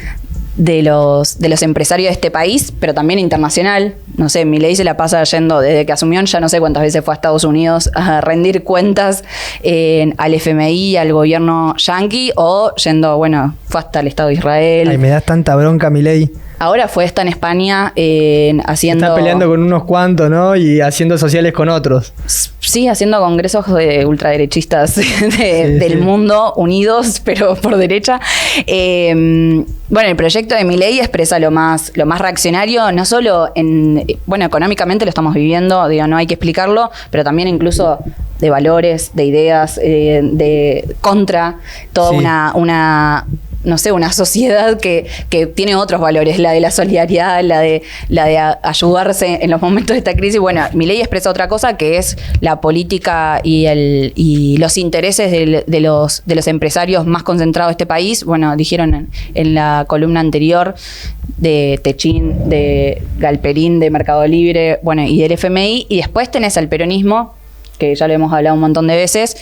los empresarios de este país, pero también internacional. No sé, Milei se la pasa yendo desde que asumió, ya no sé cuántas veces fue a Estados Unidos a rendir cuentas al FMI, al gobierno yanqui, o yendo, bueno, fue hasta el Estado de Israel. Ay, me das tanta bronca, Milei. Ahora está en España haciendo... Está peleando con unos cuantos, ¿no? Y haciendo sociales con otros. Sí, haciendo congresos de ultraderechistas del mundo, unidos, pero por derecha. Bueno, el proyecto de Milei expresa lo más reaccionario, no solo bueno, económicamente lo estamos viviendo, digo, no hay que explicarlo, pero también incluso de valores, de ideas, de contra toda Sí. no sé, una sociedad que tiene otros valores, la de la solidaridad, la de ayudarse en los momentos de esta crisis. Bueno, Milei expresa otra cosa que es la política y los intereses de los empresarios más concentrados de este país. Bueno, dijeron en la columna anterior de Techín, de Galperín, de Mercado Libre, bueno, y del FMI. Y después tenés al peronismo, que ya lo hemos hablado un montón de veces,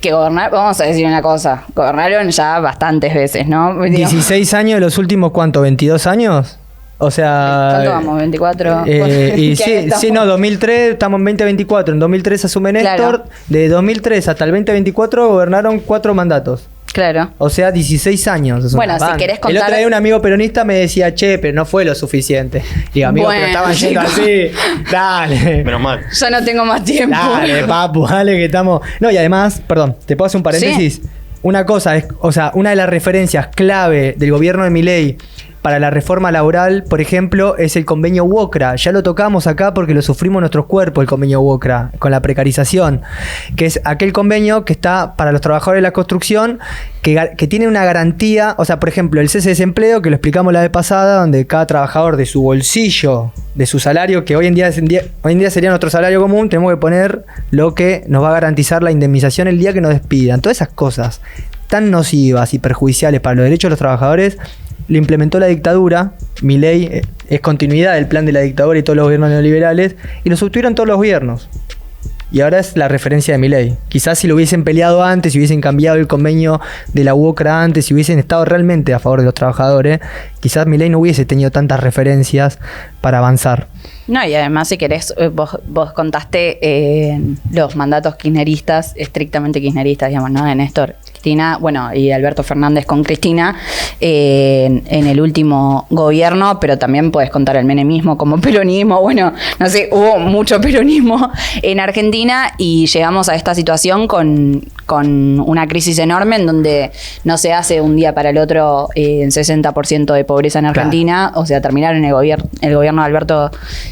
que vamos a decir una cosa, gobernaron ya bastantes veces, ¿no? 16 años, los últimos, ¿cuánto? ¿22 años? O sea... ¿Cuánto vamos? ¿24? Y ¿Qué sí, no, 2003, estamos en 2024. En 2003 asume Néstor. Claro. De 2003 hasta el 2024 gobernaron 4 mandatos. Claro. O sea, 16 años. Es Bueno, una si banda. querés El contar- otro día un amigo peronista me decía, che, pero no fue lo suficiente. Digo, amigo, Bueno, pero estaban yendo chicos. así. Dale. Menos mal. Ya no tengo más tiempo. Dale, papu, dale que estamos... No, y además, perdón, ¿te puedo hacer un paréntesis? Sí. Una cosa es, o sea, una de las referencias clave del gobierno de Milei para la reforma laboral, por ejemplo, es el convenio WOCRA. Ya lo tocamos acá porque lo sufrimos en nuestros cuerpos, el convenio WOCRA, con la precarización, que es aquel convenio que está para los trabajadores de la construcción, que tiene una garantía, o sea, por ejemplo, el cese de desempleo, que lo explicamos la vez pasada, donde cada trabajador de su bolsillo, de su salario, que hoy en día sería nuestro salario común, tenemos que poner lo que nos va a garantizar la indemnización el día que nos despidan. Todas esas cosas tan nocivas y perjudiciales para los derechos de los trabajadores, lo implementó la dictadura. Milei es continuidad del plan de la dictadura y todos los gobiernos neoliberales, y lo sostuvieron todos los gobiernos. Y ahora es la referencia de Milei. Quizás si lo hubiesen peleado antes, si hubiesen cambiado el convenio de la UOCRA antes, si hubiesen estado realmente a favor de los trabajadores, quizás Milei no hubiese tenido tantas referencias para avanzar. No, y además, si querés, vos contaste los mandatos kirchneristas, estrictamente kirchneristas, digamos, ¿no? De Néstor, Cristina, bueno, y Alberto Fernández con Cristina en el último gobierno, pero también podés contar el menemismo como peronismo. Bueno, no sé, hubo mucho peronismo en Argentina y llegamos a esta situación con una crisis enorme en donde no se hace un día para el otro 60% de pobreza en Argentina. Claro. O sea, terminaron el gobierno de Alberto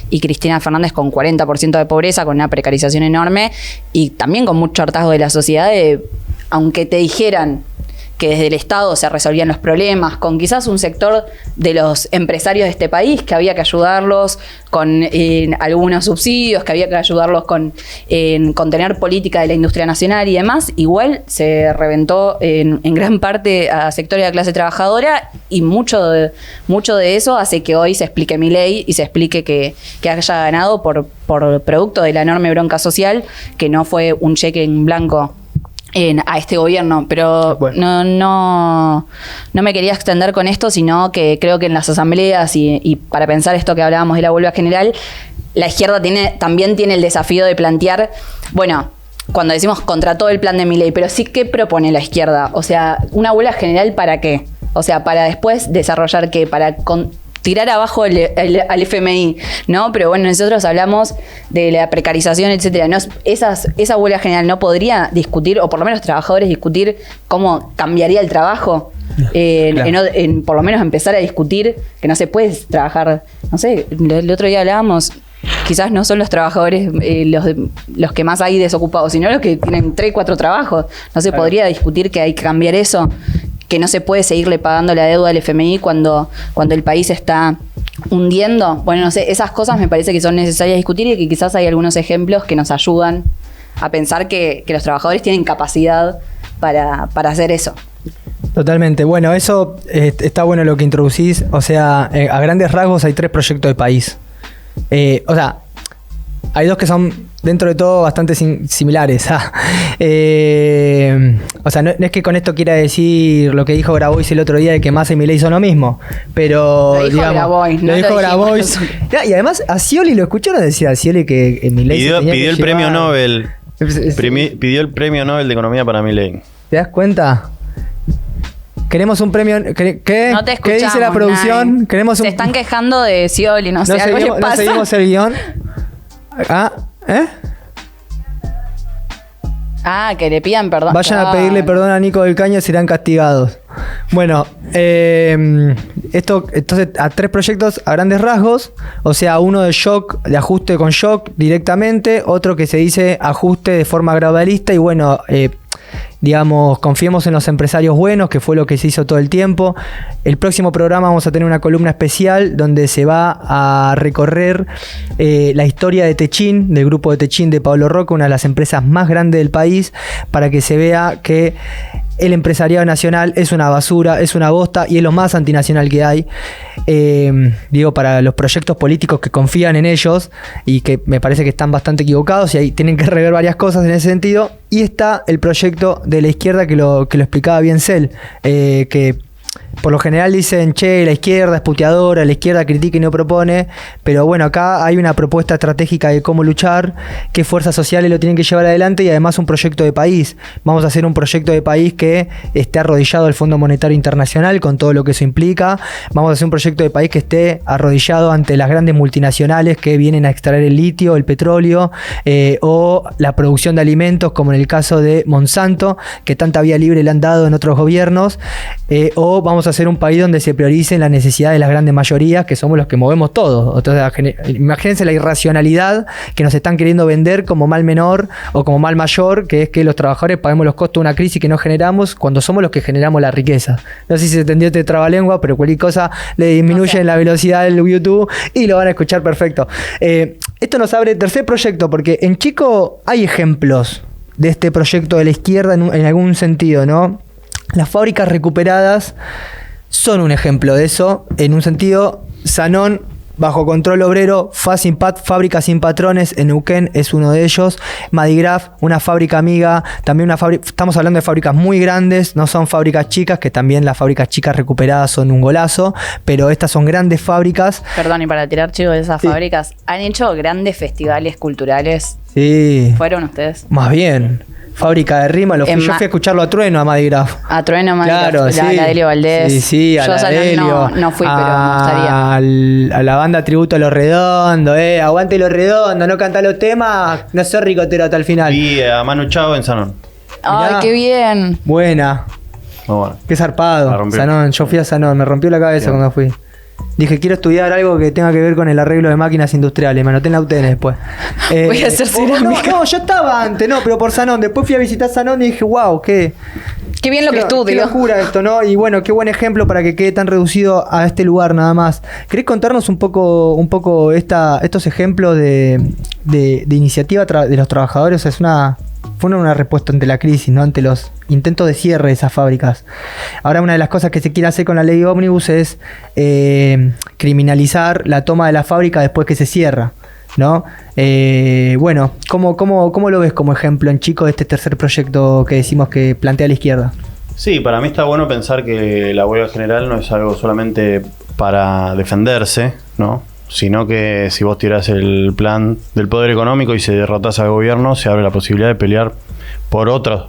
y Cristina Fernández con 40% de pobreza, con una precarización enorme y también con mucho hartazgo de la sociedad, aunque te dijeran que desde el Estado se resolvían los problemas, con quizás un sector de los empresarios de este país, que había que ayudarlos con algunos subsidios, que había que ayudarlos con tener política de la industria nacional y demás, igual se reventó en gran parte a sectores de la clase trabajadora, y mucho de eso hace que hoy se explique Milei y se explique que haya ganado por producto de la enorme bronca social, que no fue un cheque en blanco a este gobierno, pero bueno, no me quería extender con esto, sino que creo que en las asambleas y para pensar esto que hablábamos de la huelga general, la izquierda también tiene el desafío de plantear, bueno, cuando decimos contra todo el plan de Milei, pero sí, ¿qué propone la izquierda? O sea, ¿una huelga general para qué? O sea, para después desarrollar qué, para tirar abajo al FMI, ¿no? Pero bueno, nosotros hablamos de la precarización, etcétera. ¿No? Esa huelga general no podría discutir, o por lo menos los trabajadores discutir cómo cambiaría el trabajo. Claro. Por lo menos empezar a discutir que no se puede trabajar, no sé, el otro día hablábamos, quizás no son los trabajadores los que más hay desocupados, sino los que tienen 3, 4 trabajos. No se podría discutir que hay que cambiar eso, que no se puede seguirle pagando la deuda al FMI cuando el país está hundiendo. Bueno, no sé, esas cosas me parece que son necesarias discutir y que quizás hay algunos ejemplos que nos ayudan a pensar que los trabajadores tienen capacidad para hacer eso. Totalmente. Bueno, eso está bueno lo que introducís. O sea, a grandes rasgos hay 3 proyectos de país. O sea, hay 2 que son dentro de todo bastante similares. O sea, no es que con esto quiera decir lo que dijo Grabois el otro día de que Massa y Milei son lo mismo, pero lo dijo Grabois, lo dijo Grabois. Y además a Scioli, lo escucharon decir a Scioli que Milei pidió el premio Nobel. Pidió el premio Nobel de Economía para Milei. ¿Te das cuenta? Queremos un premio. ¿Qué? No te escuchamos, ¿Qué dice la producción? Queremos Se están quejando de Scioli, no sé, algo le pasa. No seguimos el guión. Que le pidan perdón. Vayan a pedirle perdón a Nico del Caño, serán castigados. Bueno, entonces a 3 proyectos a grandes rasgos. O sea, uno de shock, de ajuste con shock directamente. Otro que se dice ajuste de forma gradualista. Y bueno, digamos, confiemos en los empresarios buenos, que fue lo que se hizo todo el tiempo. El próximo programa vamos a tener una columna especial donde se va a recorrer la historia de Techin, del grupo de Techin de Pablo Roca, una de las empresas más grandes del país, para que se vea que el empresariado nacional es una basura, es una bosta y es lo más antinacional que hay. Digo, para los proyectos políticos que confían en ellos y que me parece que están bastante equivocados y ahí tienen que rever varias cosas en ese sentido. Y está el proyecto de la izquierda que lo explicaba bien Cel, que por lo general dicen, la izquierda es puteadora, la izquierda critica y no propone, pero bueno, acá hay una propuesta estratégica de cómo luchar, qué fuerzas sociales lo tienen que llevar adelante y además un proyecto de país. Vamos a hacer un proyecto de país que esté arrodillado al Fondo Monetario Internacional con todo lo que eso implica. Vamos a hacer un proyecto de país que esté arrodillado ante las grandes multinacionales que vienen a extraer el litio, el petróleo o la producción de alimentos, como en el caso de Monsanto, que tanta vía libre le han dado en otros gobiernos, o vamos a ser un país donde se prioricen las necesidades de las grandes mayorías, que somos los que movemos todo. Entonces, imagínense la irracionalidad que nos están queriendo vender como mal menor o como mal mayor, que es que los trabajadores paguemos los costos de una crisis que no generamos cuando somos los que generamos la riqueza. No sé si se entendió este trabalengua, pero cualquier cosa le disminuyen la velocidad del YouTube y lo van a escuchar perfecto. Esto nos abre tercer proyecto, porque en Chico hay ejemplos de este proyecto de la izquierda en algún sentido, ¿no? Las fábricas recuperadas son un ejemplo de eso. En un sentido, Sanón, bajo control obrero, fábrica sin patrones en Neuquén es uno de ellos. Madigraf, una fábrica amiga, también estamos hablando de fábricas muy grandes, no son fábricas chicas, que también las fábricas chicas recuperadas son un golazo, pero estas son grandes fábricas. Perdón, y para tirar chicos de esas fábricas, ¿han hecho grandes festivales culturales? Sí. ¿Fueron ustedes? Más bien. Fábrica de rima, yo fui a escucharlo a Trueno, a Madigraf. A Trueno, a Madigraf, claro, la Delio Valdés. Sí, a yo la Delio. No fui, pero me gustaría. A la banda tributo a Los Redondos, aguante Los Redondos, no canta los temas, no soy ricotero hasta el final. Vi a Manu Chao en Sanón. Ay, Mirá. qué bien. Buena. Muy bueno. Qué zarpado. Sanón, yo fui a Sanón, me rompió la cabeza cuando fui. Dije, quiero estudiar algo que tenga que ver con el arreglo de máquinas industriales. Me anoté en la UTN después. Voy a hacer cerámica. No, yo estaba antes, pero por Sanón. Después fui a visitar Sanón y dije, wow, qué bien lo que estudio. Qué locura esto, ¿no? Y bueno, qué buen ejemplo para que quede tan reducido a este lugar nada más. ¿Querés contarnos un poco estos ejemplos de iniciativa de los trabajadores? O sea, fue una respuesta ante la crisis, ¿no? Ante los intentos de cierre de esas fábricas. Ahora, una de las cosas que se quiere hacer con la ley Ómnibus es criminalizar la toma de la fábrica después que se cierra, ¿no? Bueno, ¿cómo lo ves como ejemplo en Chico de este tercer proyecto que decimos que plantea la izquierda? Sí, para mí está bueno pensar que la huelga general no es algo solamente para defenderse, ¿no? Sino que si vos tirás el plan del poder económico y se derrotás al gobierno, se abre la posibilidad de pelear por otro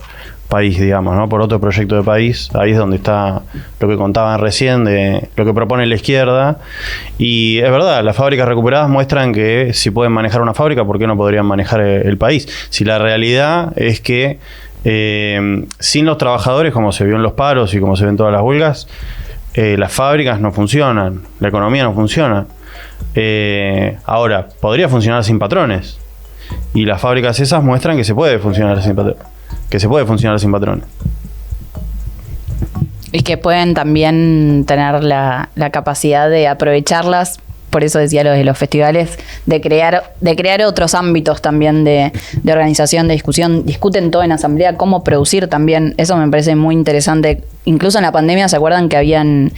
país, digamos, ¿no? Por otro proyecto de país. Ahí es donde está lo que contaban recién de lo que propone la izquierda. Y es verdad, las fábricas recuperadas muestran que si pueden manejar una fábrica, ¿por qué no podrían manejar el país? Si la realidad es que sin los trabajadores, como se vio en los paros y como se ven en todas las huelgas, las fábricas no funcionan, la economía no funciona. Ahora, podría funcionar sin patrones. Y las fábricas esas muestran que se puede funcionar sin patrones. Y que pueden también tener la capacidad de aprovecharlas. Por eso decía lo de los festivales, de crear otros ámbitos también de organización, de discusión. Discuten todo en asamblea, cómo producir también. Eso me parece muy interesante. Incluso en la pandemia, ¿se acuerdan que habían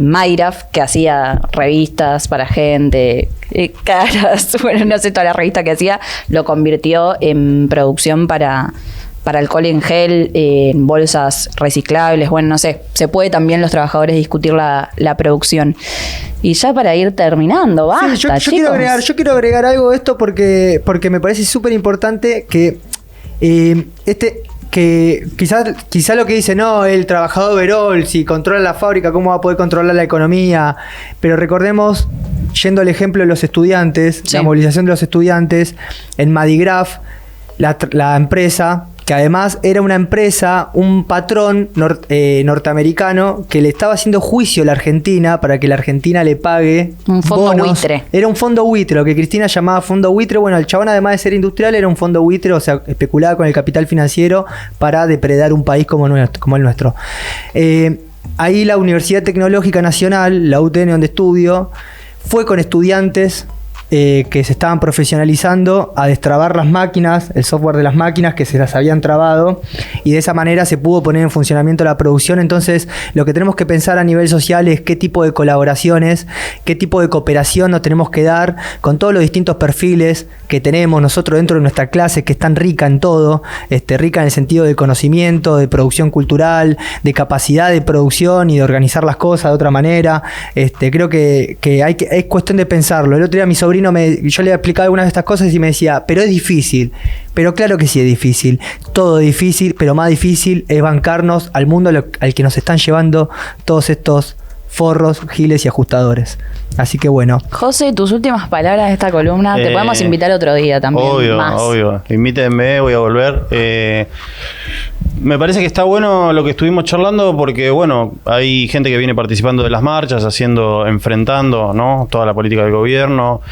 Madigraf, que hacía revistas para gente, caras, bueno, no sé, toda la revista que hacía, lo convirtió en producción para alcohol en gel, en bolsas reciclables? Bueno, no sé, se puede también los trabajadores discutir la producción. Y ya para ir terminando, basta, sí, yo quiero agregar algo de esto porque me parece súper importante que que quizás lo que dice, no, el trabajador overall, si controla la fábrica, ¿cómo va a poder controlar la economía? Pero recordemos, yendo al ejemplo de los estudiantes, la movilización de los estudiantes, en Madigraf, la empresa, que además era una empresa, un patrón norteamericano que le estaba haciendo juicio a la Argentina para que la Argentina le pague un fondo bonos. buitre. Era un fondo buitre, lo que Cristina llamaba fondo buitre. Bueno, el chabón, además de ser industrial, era un fondo buitre, o sea, especulaba con el capital financiero para depredar un país como el nuestro. Ahí la Universidad Tecnológica Nacional, la UTN donde estudio, fue con estudiantes que se estaban profesionalizando a destrabar las máquinas, el software de las máquinas que se las habían trabado, y de esa manera se pudo poner en funcionamiento la producción. Entonces, lo que tenemos que pensar a nivel social es qué tipo de colaboraciones, qué tipo de cooperación nos tenemos que dar con todos los distintos perfiles que tenemos nosotros dentro de nuestra clase, que es tan rica en todo, rica en el sentido de conocimiento, de producción cultural, de capacidad de producción y de organizar las cosas de otra manera. Creo que es cuestión de pensarlo. El otro día mi sobrino yo le explicaba algunas de estas cosas y me decía, pero es difícil. Pero claro que sí es difícil. Todo es difícil, pero más difícil es bancarnos al mundo al que nos están llevando todos estos forros, giles y ajustadores. Así que bueno. José, tus últimas palabras de esta columna, te podemos invitar otro día también. Obvio. Invítenme, voy a volver. Me parece que está bueno lo que estuvimos charlando porque, bueno, hay gente que viene participando de las marchas, enfrentando, ¿no?, toda la política del gobierno,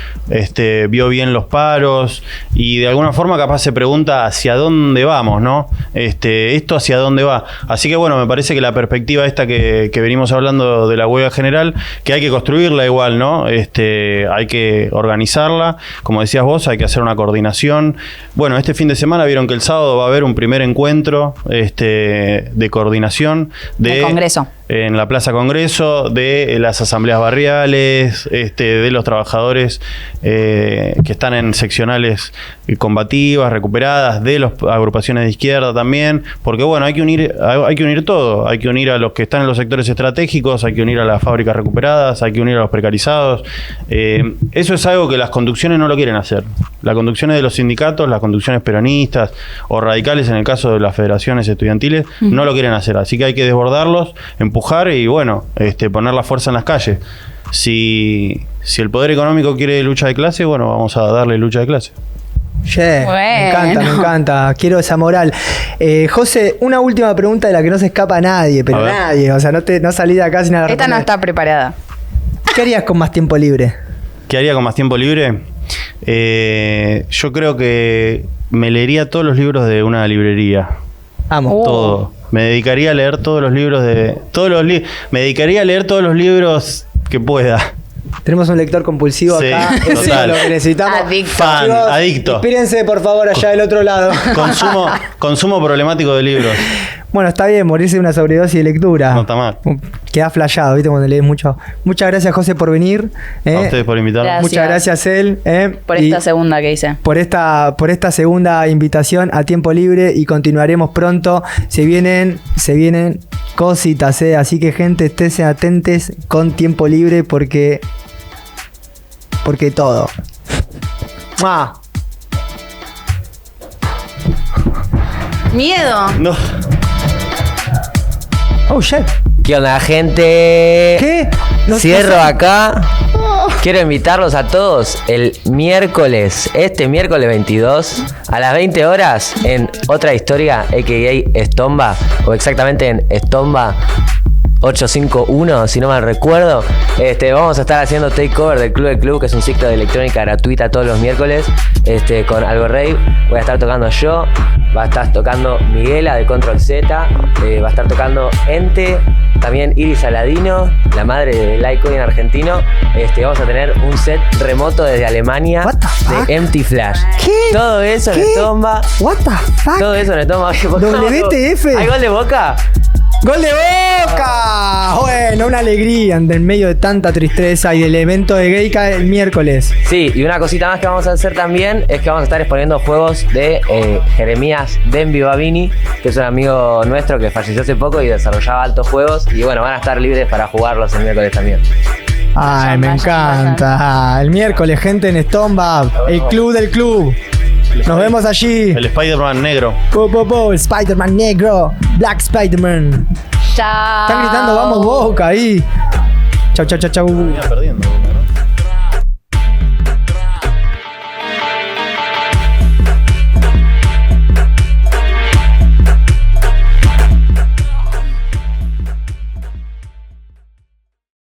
vio bien los paros y de alguna forma capaz se pregunta hacia dónde vamos, ¿no? Esto hacia dónde va. Así que, bueno, me parece que la perspectiva esta que venimos hablando de la huelga general, que hay que construirla igual, ¿no? Hay que organizarla. Como decías vos, hay que hacer una coordinación. Bueno, este fin de semana vieron que el sábado va a haber un primer encuentro de coordinación del Congreso. En la Plaza Congreso, de las asambleas barriales, de los trabajadores que están en seccionales combativas, recuperadas, de las agrupaciones de izquierda también, porque bueno, hay que unir todo, hay que unir a los que están en los sectores estratégicos, hay que unir a las fábricas recuperadas, hay que unir a los precarizados. Eso es algo que las conducciones no lo quieren hacer. Las conducciones de los sindicatos, las conducciones peronistas o radicales en el caso de las federaciones estudiantiles, no lo quieren hacer, así que hay que desbordarlos, empujar y bueno, poner la fuerza en las calles. Si el poder económico quiere lucha de clase, bueno, vamos a darle lucha de clase. Bueno. Me encanta, quiero esa moral. José, una última pregunta de la que no se escapa a nadie, pero nadie, o sea, no salí de acá sin nada. Esta no está preparada. ¿Qué harías con más tiempo libre? ¿Qué haría con más tiempo libre? Yo creo que me leería todos los libros de una librería. Vamos. Todo. Me dedicaría a leer todos los libros me dedicaría a leer todos los libros que pueda. Tenemos un lector compulsivo acá. Sí, eso es lo que necesitamos. Adicto. Inspírense, por favor, allá del otro lado. Consumo problemático de libros. Bueno, está bien, morirse de una sobredosis de lectura. No está mal. Queda flasheado, ¿viste? Cuando lees mucho. Muchas gracias, José, por venir. A ustedes por invitarme. Gracias. Muchas gracias, él. Por esta segunda que hice. Por esta segunda invitación a Tiempo Libre y continuaremos pronto. Se vienen cositas, así que gente, esténse atentes con Tiempo Libre porque todo. ¡Ah! Miedo. No. Oh, shit. ¿Qué onda, gente? ¿Qué? Cierro acá. Quiero invitarlos a todos este miércoles 22 a las 20 horas en Otra Historia, a.k.a. Estomba, o exactamente en Estomba 851, si no mal recuerdo. Vamos a estar haciendo takeover del Club del Club, que es un ciclo de electrónica gratuita todos los miércoles, con Algo Rave. Voy a estar tocando yo, va a estar tocando Miguela de Control Z, va a estar tocando Ente, también Iris Aladino, la madre del Litecoin argentino. Vamos a tener un set remoto desde Alemania de Empty Flash. ¿Qué? Todo eso en Estomba. What the fuck? Todo eso en Estomba. WTF. ¿Hay gol de Boca? ¡Gol de Boca! Bueno, una alegría en medio de tanta tristeza y del evento de Geica el miércoles. Sí, y una cosita más que vamos a hacer también es que vamos a estar exponiendo juegos de Jeremías Denby Babini, que es un amigo nuestro que falleció hace poco y desarrollaba altos juegos. Y bueno, van a estar libres para jugarlos el miércoles también. Ay, me encanta. El miércoles, gente en Estomba, el club del club. Nos vemos allí. El Spider-Man negro. El Spider-Man negro. Black Spider-Man. Chao. Están gritando, vamos Boca ahí. Chau. Venía perdiendo.